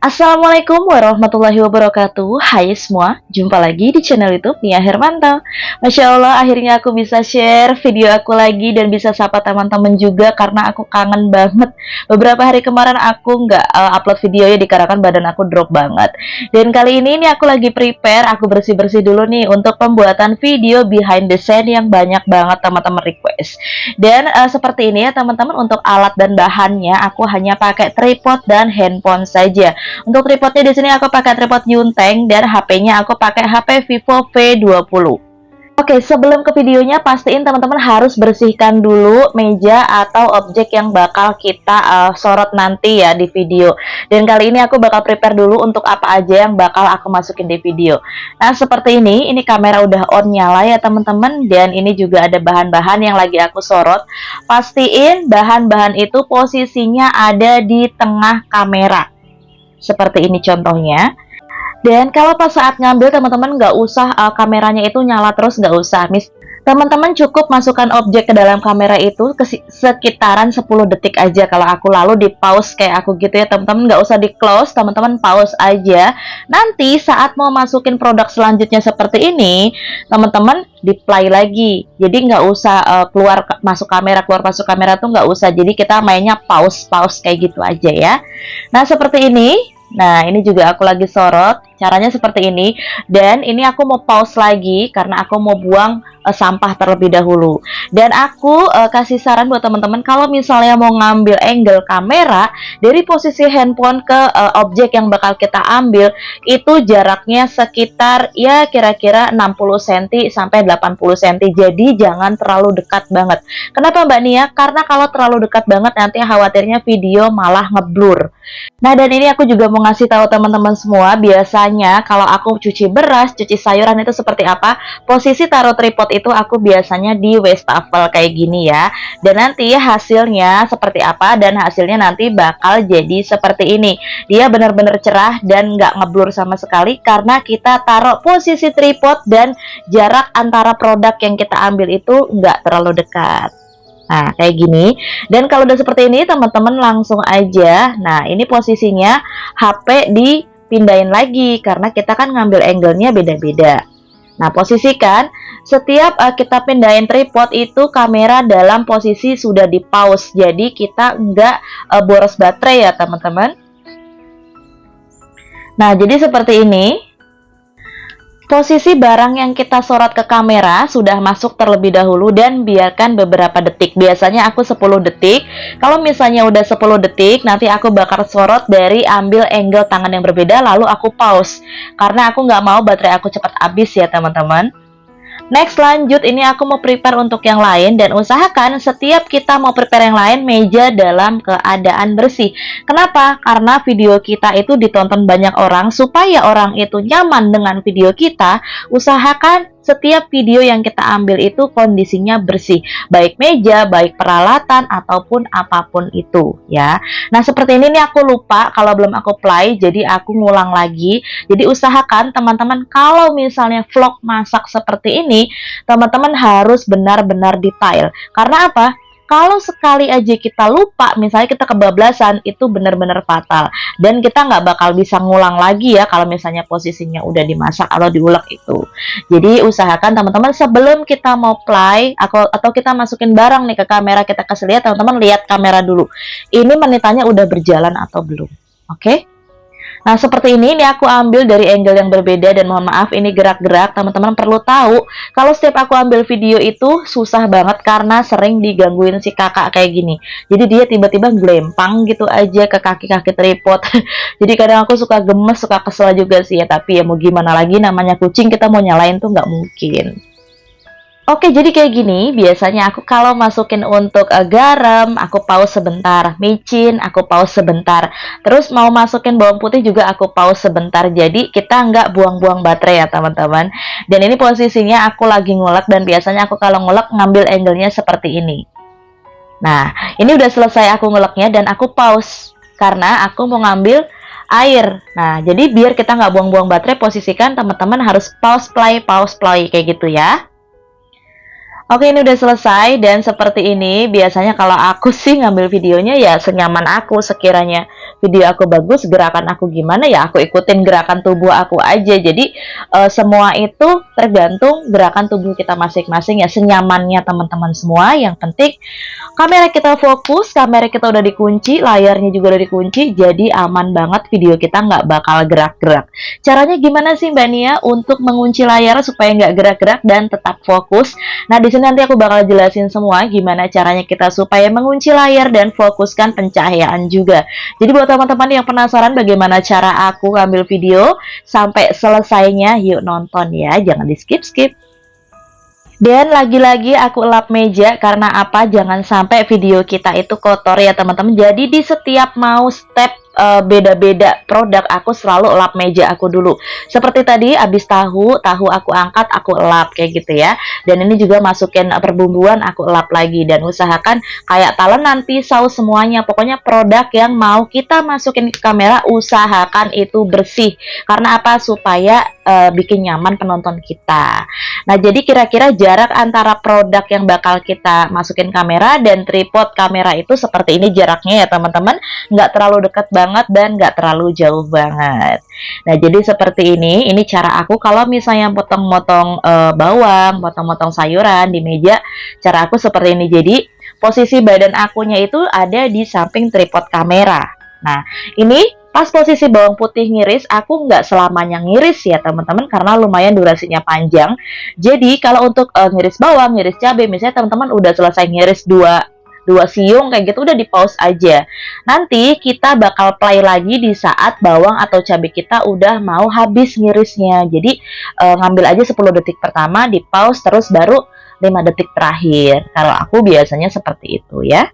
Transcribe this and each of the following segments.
Assalamualaikum warahmatullahi wabarakatuh. Hai semua, jumpa lagi di channel YouTube Nia Hermanto. Masya Allah, akhirnya aku bisa share video aku lagi dan bisa sapa teman-teman juga karena aku kangen banget. Beberapa hari kemarin aku nggak upload videonya dikarenakan badan aku drop banget. Dan kali ini aku lagi prepare, aku bersih-bersih dulu nih untuk pembuatan video behind the scene yang banyak banget teman-teman request. Dan seperti ini ya teman-teman, untuk alat dan bahannya aku hanya pakai tripod dan handphone saja. Untuk tripodnya di sini aku pakai tripod Yunteng dan HP-nya aku pakai HP Vivo V20. Oke, sebelum ke videonya pastiin teman-teman harus bersihkan dulu meja atau objek yang bakal kita sorot nanti ya di video. Dan kali ini aku bakal prepare dulu untuk apa aja yang bakal aku masukin di video. Nah, seperti ini kamera udah on nyala ya teman-teman, dan ini juga ada bahan-bahan yang lagi aku sorot. Pastiin bahan-bahan itu posisinya ada di tengah kamera. Seperti ini contohnya. Dan kalau pas saat ngambil teman-teman nggak usah kameranya itu nyala terus, nggak usah. Teman-teman cukup masukkan objek ke dalam kamera itu sekitaran 10 detik aja kalau aku, lalu di pause kayak aku gitu ya teman-teman, nggak usah di close, teman-teman pause aja. Nanti saat mau masukin produk selanjutnya seperti ini, teman-teman di play lagi. Jadi nggak usah keluar masuk kamera tuh nggak usah. Jadi kita mainnya pause kayak gitu aja ya. Nah, seperti ini. Nah, ini juga aku lagi sorot. Caranya seperti ini. Dan ini aku mau pause lagi karena aku mau buang sampah terlebih dahulu. Dan aku kasih saran buat teman-teman, kalau misalnya mau ngambil angle kamera dari posisi handphone ke objek yang bakal kita ambil, itu jaraknya sekitar ya kira-kira 60 cm sampai 80 cm. Jadi jangan terlalu dekat banget. Kenapa Mbak Nia? Karena kalau terlalu dekat banget nanti khawatirnya video malah ngeblur. Nah, dan ini aku juga mau ngasih tahu teman-teman semua, biasanya kalau aku cuci beras, cuci sayuran itu seperti apa, posisi taruh tripod itu aku biasanya di wastafel kayak gini ya. Dan nanti hasilnya seperti apa, dan hasilnya nanti bakal jadi seperti ini. Dia benar-benar cerah dan nggak ngeblur sama sekali karena kita taruh posisi tripod dan jarak antara produk yang kita ambil itu nggak terlalu dekat. Nah, kayak gini. Dan kalau udah seperti ini, teman-teman langsung aja. Nah, ini posisinya HP dipindahin lagi karena kita kan ngambil angle-nya beda-beda. Nah, posisikan setiap kita pindahin tripod itu kamera dalam posisi sudah di pause. Jadi kita nggak boros baterai ya, teman-teman. Nah, jadi seperti ini. Posisi barang yang kita sorot ke kamera sudah masuk terlebih dahulu dan biarkan beberapa detik. Biasanya aku 10 detik. Kalau misalnya udah 10 detik, nanti aku bakal sorot dari ambil angle tangan yang berbeda, lalu aku pause. Karena aku nggak mau baterai aku cepat habis ya teman-teman. Next, lanjut, ini aku mau prepare untuk yang lain, dan usahakan setiap kita mau prepare yang lain, meja dalam keadaan bersih. Kenapa? Karena video kita itu ditonton banyak orang, supaya orang itu nyaman dengan video kita, usahakan setiap video yang kita ambil itu kondisinya bersih, baik meja, baik peralatan, ataupun apapun itu ya. Nah, seperti ini nih aku lupa kalau belum aku play, jadi aku ngulang lagi. Jadi usahakan teman-teman kalau misalnya vlog masak seperti ini, teman-teman harus benar-benar detail. Karena apa? Kalau sekali aja kita lupa, misalnya kita kebablasan, itu benar-benar fatal. Dan kita nggak bakal bisa ngulang lagi ya kalau misalnya posisinya udah dimasak atau diulek itu. Jadi usahakan teman-teman sebelum kita mau play atau kita masukin barang nih ke kamera, kita kasih lihat, teman-teman lihat kamera dulu. Ini menitannya udah berjalan atau belum. Oke? Nah, seperti ini aku ambil dari angle yang berbeda, dan mohon maaf ini gerak-gerak. Teman-teman perlu tahu, kalau setiap aku ambil video itu susah banget karena sering digangguin si kakak kayak gini. Jadi dia tiba-tiba gelempang gitu aja ke kaki-kaki tripod. Jadi kadang aku suka gemes, suka kesel juga sih ya, tapi ya mau gimana lagi, namanya kucing, kita mau nyalain tuh nggak mungkin. Oke, jadi kayak gini, biasanya aku kalau masukin untuk garam, aku pause sebentar, micin, aku pause sebentar, terus mau masukin bawang putih juga aku pause sebentar, jadi kita nggak buang-buang baterai ya teman-teman. Dan ini posisinya aku lagi ngulek, dan biasanya aku kalau ngulek ngambil angle-nya seperti ini. Nah, ini udah selesai aku nguleknya, dan aku pause, karena aku mau ngambil air. Nah, jadi biar kita nggak buang-buang baterai, posisikan teman-teman harus pause play, kayak gitu ya. Oke, ini udah selesai, dan seperti ini biasanya kalau aku sih ngambil videonya ya senyaman aku sekiranya. video aku bagus, gerakan aku gimana ya aku ikutin gerakan tubuh aku aja. Jadi semua itu tergantung gerakan tubuh kita masing-masing ya, senyamannya teman-teman semua. Yang penting kamera kita fokus, kamera kita udah dikunci, layarnya juga udah dikunci, jadi aman banget, video kita nggak bakal gerak-gerak. Caranya gimana sih Mbak Nia untuk mengunci layar supaya nggak gerak-gerak dan tetap fokus? Nah, di sini nanti aku bakal jelasin semua gimana caranya kita supaya mengunci layar dan fokuskan pencahayaan juga. Jadi buat teman-teman yang penasaran bagaimana cara aku ngambil video sampai selesainya, yuk nonton ya, jangan di skip-skip. Dan lagi-lagi aku lap meja karena apa? Jangan sampai video kita itu kotor ya teman-teman. Jadi di setiap mau step beda-beda produk aku selalu lap meja aku dulu. Seperti tadi habis tahu aku angkat, aku lap kayak gitu ya. Dan ini juga masukin perbumbuan aku lap lagi, dan usahakan kayak talen nanti saus semuanya. Pokoknya produk yang mau kita masukin ke kamera usahakan itu bersih. Karena apa? Supaya bikin nyaman penonton kita. Nah, jadi kira-kira jarak antara produk yang bakal kita masukin kamera dan tripod kamera itu seperti ini jaraknya ya teman-teman. Nggak terlalu dekat banget dan nggak terlalu jauh banget. Nah, jadi seperti ini cara aku kalau misalnya potong-potong bawang, potong-potong sayuran di meja, cara aku seperti ini. Jadi posisi badan akunya itu ada di samping tripod kamera. Nah, ini pas posisi bawang putih ngiris, aku nggak selamanya ngiris ya teman-teman, karena lumayan durasinya panjang. Jadi kalau untuk ngiris bawang, ngiris cabai, misalnya teman-teman udah selesai ngiris dua siung kayak gitu, udah di pause aja. Nanti kita bakal play lagi di saat bawang atau cabai kita udah mau habis ngirisnya. Jadi ngambil aja 10 detik pertama, di pause, terus baru 5 detik terakhir. Kalau aku biasanya seperti itu ya.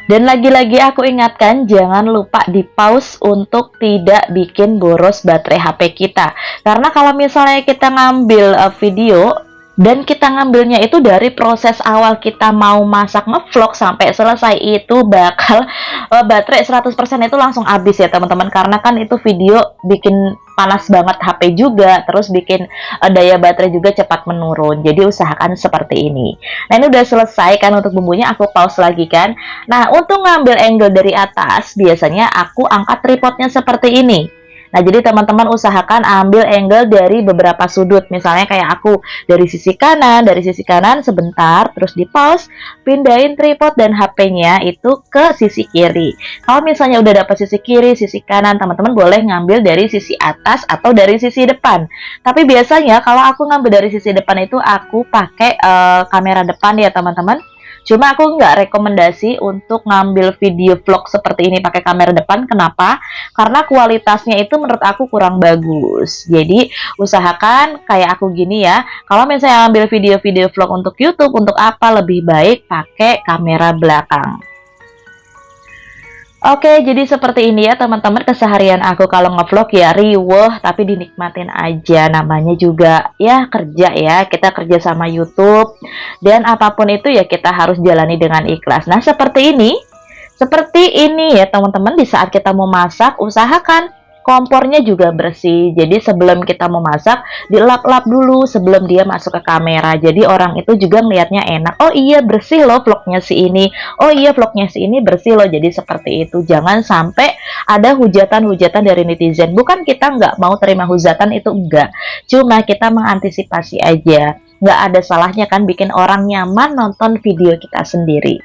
Dan lagi-lagi aku ingatkan, jangan lupa di pause untuk tidak bikin boros baterai HP kita. Karena kalau misalnya kita ngambil video dan kita ngambilnya itu dari proses awal kita mau masak ngevlog sampai selesai, itu bakal baterai 100% itu langsung habis ya teman-teman. Karena kan itu video bikin panas banget HP juga, terus bikin daya baterai juga cepat menurun. Jadi usahakan seperti ini. Nah, ini udah selesai kan untuk bumbunya, aku pause lagi kan. Nah, untuk ngambil angle dari atas, biasanya aku angkat tripodnya seperti ini. Nah, jadi teman-teman usahakan ambil angle dari beberapa sudut. Misalnya kayak aku dari sisi kanan sebentar, terus di pause, pindahin tripod dan HP-nya itu ke sisi kiri. Kalau misalnya udah dapat sisi kiri, sisi kanan, teman-teman boleh ngambil dari sisi atas atau dari sisi depan. Tapi biasanya kalau aku ngambil dari sisi depan itu aku pakai kamera depan ya teman-teman. Cuma aku nggak rekomendasi untuk ngambil video vlog seperti ini pakai kamera depan. Kenapa? Karena kualitasnya itu menurut aku kurang bagus. Jadi usahakan kayak aku gini ya. Kalau misalnya ambil video-video vlog untuk YouTube, untuk apa, lebih baik pakai kamera belakang. Oke, jadi seperti ini ya teman-teman keseharian aku kalau ngevlog ya, riweh tapi dinikmatin aja. Namanya juga ya kerja ya, kita kerja sama YouTube, dan apapun itu ya kita harus jalani dengan ikhlas. Nah, seperti ini ya teman-teman, di saat kita mau masak usahakan kompornya juga bersih. Jadi sebelum kita mau masak, dilap-lap dulu sebelum dia masuk ke kamera. Jadi orang itu juga melihatnya enak. Oh iya, bersih loh vlognya si ini. Oh iya, vlognya si ini bersih loh. Jadi seperti itu. Jangan sampai ada hujatan-hujatan dari netizen. Bukan kita nggak mau terima hujatan, itu enggak. Cuma kita mengantisipasi aja. Nggak ada salahnya kan bikin orang nyaman nonton video kita sendiri.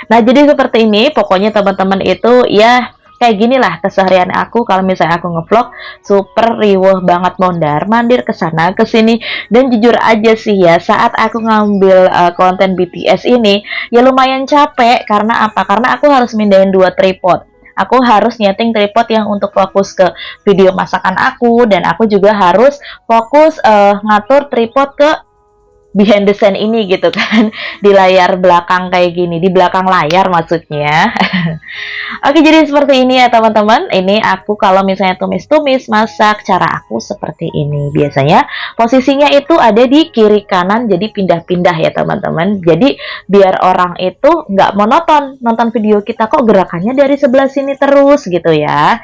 Nah, jadi seperti ini. Pokoknya teman-teman itu ya kayak gini lah keseharian aku kalau misalnya aku ngevlog, super riweh banget, mondar-mandir kesana kesini. Dan jujur aja sih ya, saat aku ngambil konten BTS ini ya lumayan capek. Karena apa? Karena aku harus mindahin 2 tripod. Aku harus nyeting tripod yang untuk fokus ke video masakan aku, dan aku juga harus fokus ngatur tripod ke behind the scene ini gitu kan, di layar belakang kayak gini, di belakang layar maksudnya. Oke, jadi seperti ini ya teman-teman. Ini aku kalau misalnya tumis-tumis masak, cara aku seperti ini. Biasanya posisinya itu ada di kiri kanan, jadi pindah-pindah ya teman-teman. Jadi biar orang itu nggak monoton nonton video kita, kok gerakannya dari sebelah sini terus gitu ya.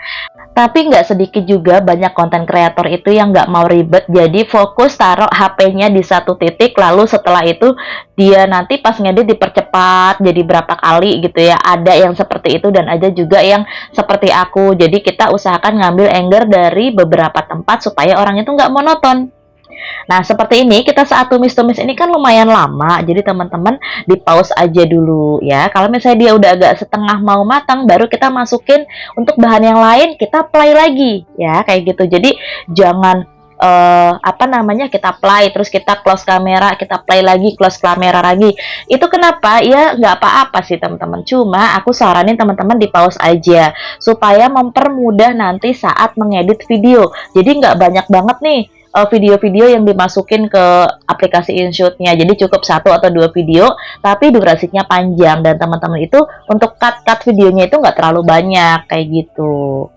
Tapi nggak sedikit juga banyak konten kreator itu yang nggak mau ribet, jadi fokus taruh HP-nya di satu titik, lalu setelah itu dia nanti pas ngedit dipercepat jadi berapa kali gitu ya. Ada yang seperti itu dan ada juga yang seperti aku. Jadi kita usahakan ngambil angle dari beberapa tempat supaya orang itu nggak monoton. Nah, seperti ini kita saat tumis-tumis ini kan lumayan lama, jadi teman-teman di pause aja dulu ya. Kalau misalnya dia udah agak setengah mau matang, baru kita masukin untuk bahan yang lain, kita play lagi ya, kayak gitu. Jadi jangan apa namanya, kita play terus kita close kamera, kita play lagi, close kamera lagi. Itu kenapa? Ya nggak apa-apa sih teman-teman. Cuma aku saranin teman-teman di pause aja supaya mempermudah nanti saat mengedit video. Jadi nggak banyak banget nih video-video yang dimasukin ke aplikasi InShoot-nya. Jadi cukup 1 atau 2 video, tapi durasinya panjang dan teman-teman itu untuk cut videonya itu nggak terlalu banyak kayak gitu.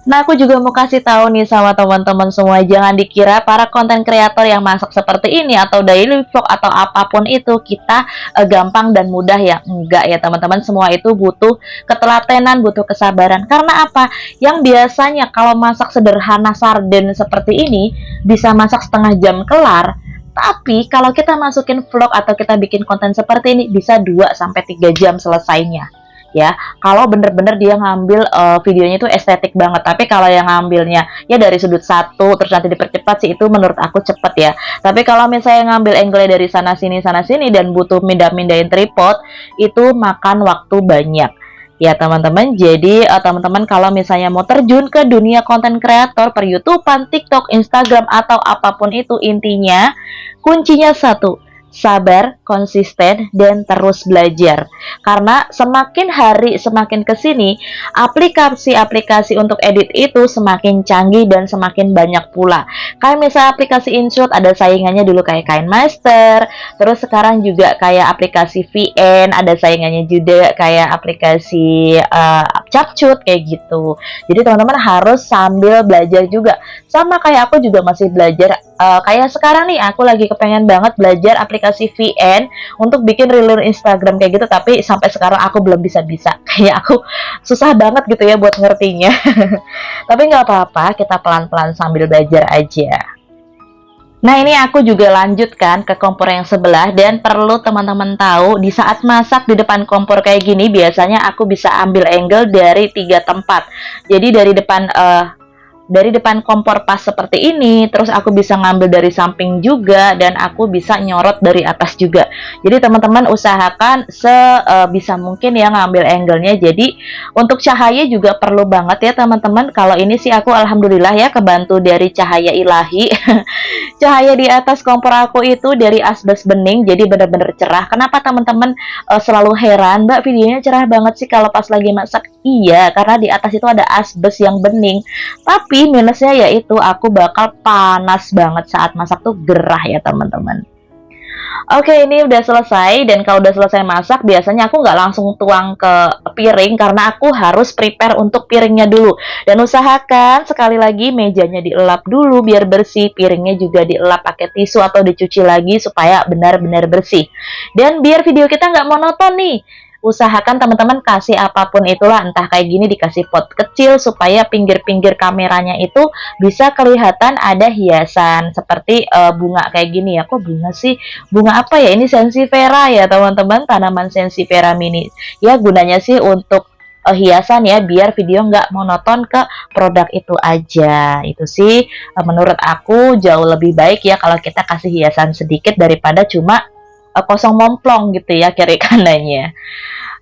Nah, aku juga mau kasih tahu nih sama teman-teman semua, jangan dikira para konten kreator yang masak seperti ini atau daily vlog atau apapun itu kita gampang dan mudah ya. Enggak ya teman-teman, semua itu butuh ketelatenan, butuh kesabaran. Karena apa? Yang biasanya kalau masak sederhana sarden seperti ini bisa masak setengah jam kelar. Tapi kalau kita masukin vlog atau kita bikin konten seperti ini bisa 2 sampai 3 jam selesainya. Ya, kalau bener-bener dia ngambil videonya itu estetik banget. Tapi kalau yang ngambilnya ya dari sudut satu terus nanti dipercepat sih, itu menurut aku cepet ya. Tapi kalau misalnya ngambil angle dari sana sini dan butuh mindahin tripod, itu makan waktu banyak ya teman-teman. Jadi teman-teman kalau misalnya mau terjun ke dunia konten kreator, per YouTubean, TikTok, Instagram atau apapun itu, intinya kuncinya satu: sabar, konsisten, dan terus belajar. Karena semakin hari semakin kesini, aplikasi-aplikasi untuk edit itu semakin canggih dan semakin banyak pula. Kayak misalnya aplikasi InShoot ada saingannya dulu kayak KineMaster, terus sekarang juga kayak aplikasi VN, ada saingannya juga kayak aplikasi Capcut kayak gitu. Jadi teman-teman harus sambil belajar juga. Sama kayak aku juga masih belajar. Kayak sekarang nih aku lagi kepengen banget belajar aplikasi VN untuk bikin reel Instagram kayak gitu, tapi sampai sekarang aku belum bisa-bisa. Kayak aku susah banget gitu ya buat ngertinya. Tapi nggak apa-apa, kita pelan-pelan sambil belajar aja. Nah, ini aku juga lanjutkan ke kompor yang sebelah, dan perlu teman-teman tahu di saat masak di depan kompor kayak gini biasanya aku bisa ambil angle dari 3 tempat. Jadi dari depan kompor pas seperti ini, terus aku bisa ngambil dari samping juga, dan aku bisa nyorot dari atas juga. Jadi teman-teman usahakan sebisa mungkin ya ngambil angle-nya. Jadi untuk cahaya juga perlu banget ya teman-teman. Kalau ini sih aku alhamdulillah ya kebantu dari cahaya ilahi. Cahaya di atas kompor aku itu dari asbes bening, jadi benar-benar cerah. Kenapa teman-teman selalu heran, Mbak videonya cerah banget sih kalau pas lagi masak? Iya, karena di atas itu ada asbes yang bening. Tapi minusnya yaitu aku bakal panas banget saat masak tuh, gerah ya teman-teman. Oke, ini udah selesai, dan kalau udah selesai masak biasanya aku nggak langsung tuang ke piring karena aku harus prepare untuk piringnya dulu. Dan usahakan sekali lagi mejanya dielap dulu biar bersih, piringnya juga dielap pakai tisu atau dicuci lagi supaya benar-benar bersih. Dan biar video kita nggak monoton nih, usahakan teman-teman kasih apapun itulah, entah kayak gini dikasih pot kecil supaya pinggir-pinggir kameranya itu bisa kelihatan ada hiasan seperti bunga kayak gini ya. Kok bunga sih? Bunga apa ya? Ini Sansevieria ya teman-teman, tanaman Sansevieria mini. Ya gunanya sih untuk hiasan ya, biar video nggak monoton ke produk itu aja. Itu sih menurut aku jauh lebih baik ya kalau kita kasih hiasan sedikit daripada cuma kosong momplong gitu ya kiri kanannya.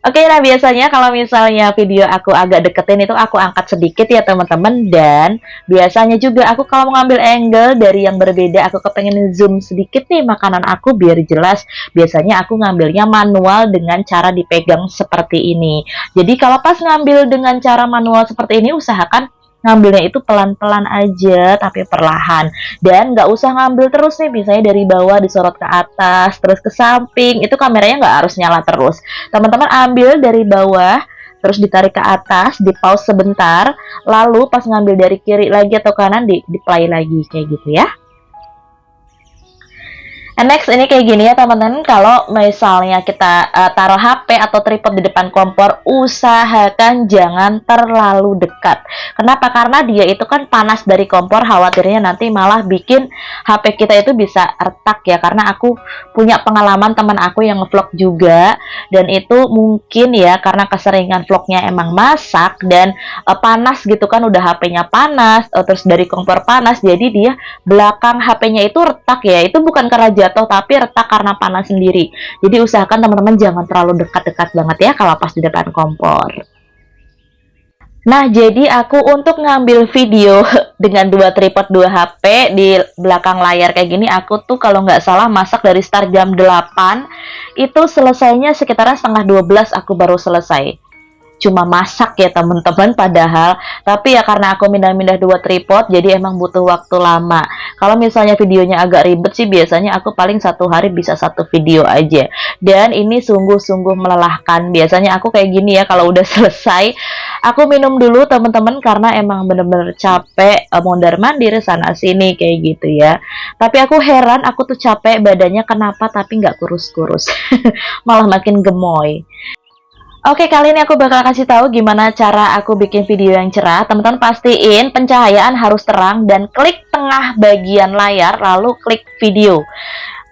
Oke, nah biasanya kalau misalnya video aku agak deketin itu aku angkat sedikit ya teman-teman. Dan biasanya juga aku kalau mau ngambil angle dari yang berbeda, aku kepengen zoom sedikit nih makanan aku biar jelas. Biasanya aku ngambilnya manual dengan cara dipegang seperti ini. Jadi kalau pas ngambil dengan cara manual seperti ini, usahakan ngambilnya itu pelan-pelan aja tapi perlahan, dan nggak usah ngambil terus nih, misalnya dari bawah disorot ke atas terus ke samping, itu kameranya nggak harus nyala terus. Teman-teman ambil dari bawah terus ditarik ke atas, di pause sebentar, lalu pas ngambil dari kiri lagi atau kanan di play lagi kayak gitu ya. Next ini kayak gini ya teman-teman, kalau misalnya kita taruh HP atau tripod di depan kompor, usahakan jangan terlalu dekat. Kenapa? Karena dia itu kan panas dari kompor, khawatirnya nanti malah bikin HP kita itu bisa retak ya. Karena aku punya pengalaman teman aku yang ngevlog juga, dan itu mungkin ya karena keseringan vlognya emang masak dan panas gitu kan, udah HP-nya panas, terus dari kompor panas, jadi dia belakang HP-nya itu retak ya. Itu bukan karena jatuh tapi retak karena panas sendiri. Jadi usahakan teman-teman jangan terlalu dekat-dekat banget ya kalau pas di depan kompor. Nah, jadi aku untuk ngambil video dengan dua tripod, dua HP di belakang layar kayak gini, aku tuh kalau nggak salah masak dari start jam 8, itu selesainya sekitaran setengah 12 aku baru selesai. Cuma masak ya teman-teman padahal, tapi ya karena aku mindah-mindah dua tripod jadi emang butuh waktu lama. Kalau misalnya videonya agak ribet sih biasanya aku paling satu hari bisa satu video aja, dan ini sungguh-sungguh melelahkan. Biasanya aku kayak gini ya, kalau udah selesai aku minum dulu teman-teman karena emang bener-bener capek, mondar mandir sana sini kayak gitu ya. Tapi aku heran, aku tuh capek badannya kenapa tapi nggak kurus-kurus malah makin gemoy. Oke, kali ini aku bakal kasih tahu gimana cara aku bikin video yang cerah. Teman-teman pastiin pencahayaan harus terang dan klik tengah bagian layar lalu klik video.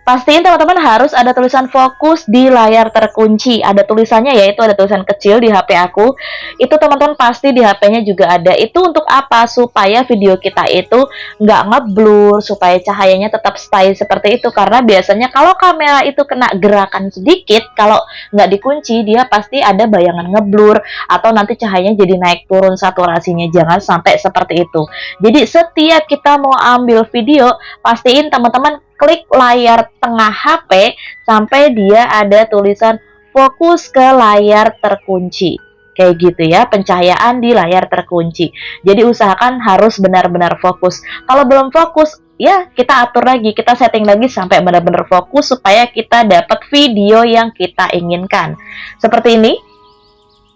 Pastiin teman-teman harus ada tulisan fokus di layar terkunci. Ada tulisannya, yaitu ada tulisan kecil di HP aku. Itu teman-teman pasti di HP-nya juga ada. Itu untuk apa? Supaya video kita itu nggak ngeblur, supaya cahayanya tetap stay seperti itu. Karena biasanya kalau kamera itu kena gerakan sedikit, kalau nggak dikunci, dia pasti ada bayangan ngeblur. Atau nanti cahayanya jadi naik turun saturasinya. Jangan sampai seperti itu. Jadi setiap kita mau ambil video, pastiin teman-teman klik layar tengah HP sampai dia ada tulisan fokus ke layar terkunci. Kayak gitu ya, pencahayaan di layar terkunci. Jadi usahakan harus benar-benar fokus. Kalau belum fokus, ya kita atur lagi, kita setting lagi sampai benar-benar fokus supaya kita dapat video yang kita inginkan. Seperti ini.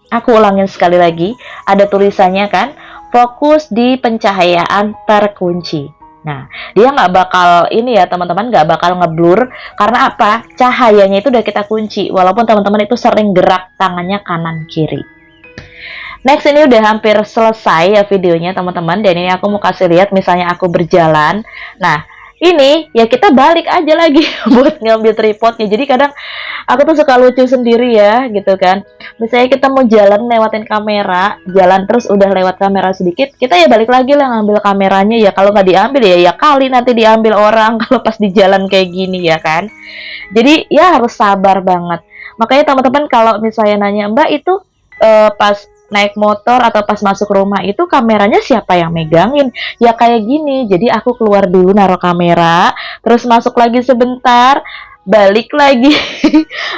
Aku ulangin sekali lagi, ada tulisannya kan, fokus di pencahayaan terkunci. Nah, dia nggak bakal ini ya teman-teman, nggak bakal ngeblur. Karena apa? Cahayanya itu udah kita kunci, walaupun teman-teman itu sering gerak tangannya kanan kiri. Next, ini udah hampir selesai ya videonya teman-teman, dan ini aku mau kasih lihat misalnya aku berjalan. Nah, ini ya kita balik aja lagi buat ngambil tripodnya. Jadi kadang aku tuh suka lucu sendiri ya gitu kan. Misalnya kita mau jalan lewatin kamera, jalan terus udah lewat kamera sedikit, kita ya balik lagi lah ngambil kameranya. Ya kalau nggak diambil ya kali nanti diambil orang kalau pas di jalan kayak gini ya kan. Jadi ya harus sabar banget. Makanya teman-teman kalau misalnya nanya, Mbak itu pas naik motor atau pas masuk rumah itu kameranya siapa yang megangin? Ya kayak gini, jadi aku keluar dulu naruh kamera, terus masuk lagi sebentar, balik lagi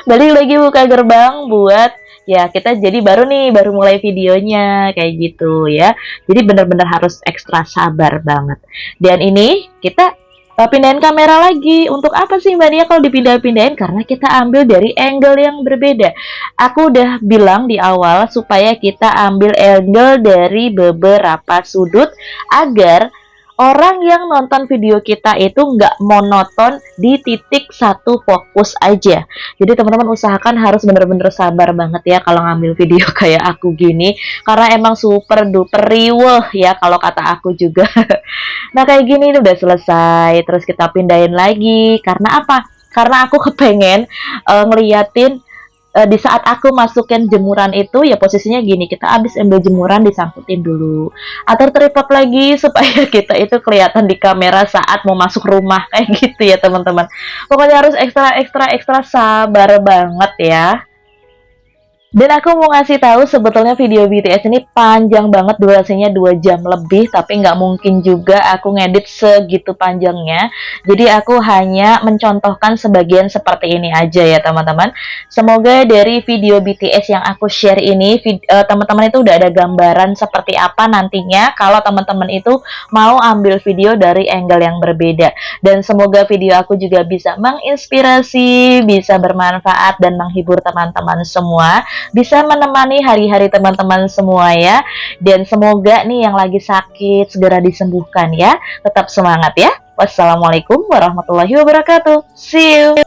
balik lagi buka gerbang buat ya kita jadi baru mulai videonya kayak gitu ya. Jadi benar-benar harus ekstra sabar banget. Dan ini kita pindahin kamera lagi. Untuk apa sih Mbak Nia kalau dipindah-pindahin? Karena kita ambil dari angle yang berbeda. Aku udah bilang di awal supaya kita ambil angle dari beberapa sudut agar orang yang nonton video kita itu nggak monoton di titik satu fokus aja. Jadi teman-teman usahakan harus bener-bener sabar banget ya kalau ngambil video kayak aku gini. Karena emang super duper riweh ya kalau kata aku juga. Nah kayak gini udah selesai. Terus kita pindahin lagi. Karena apa? Karena aku kepengen ngeliatin di saat aku masukin jemuran itu ya posisinya gini, kita habis ambil jemuran disangkutin dulu, atur tripod lagi supaya kita itu kelihatan di kamera saat mau masuk rumah kayak gitu ya teman-teman. Pokoknya harus ekstra sabar banget ya. Dan aku mau ngasih tahu sebetulnya video BTS ini panjang banget, durasinya 2 jam lebih, tapi nggak mungkin juga aku ngedit segitu panjangnya. Jadi aku hanya mencontohkan sebagian seperti ini aja ya teman-teman. Semoga dari video BTS yang aku share ini, teman-teman itu udah ada gambaran seperti apa nantinya kalau teman-teman itu mau ambil video dari angle yang berbeda. Dan semoga video aku juga bisa menginspirasi, bisa bermanfaat dan menghibur teman-teman semua, bisa menemani hari-hari teman-teman semua ya. Dan semoga nih yang lagi sakit segera disembuhkan ya. Tetap semangat ya. Wassalamualaikum warahmatullahi wabarakatuh. See you!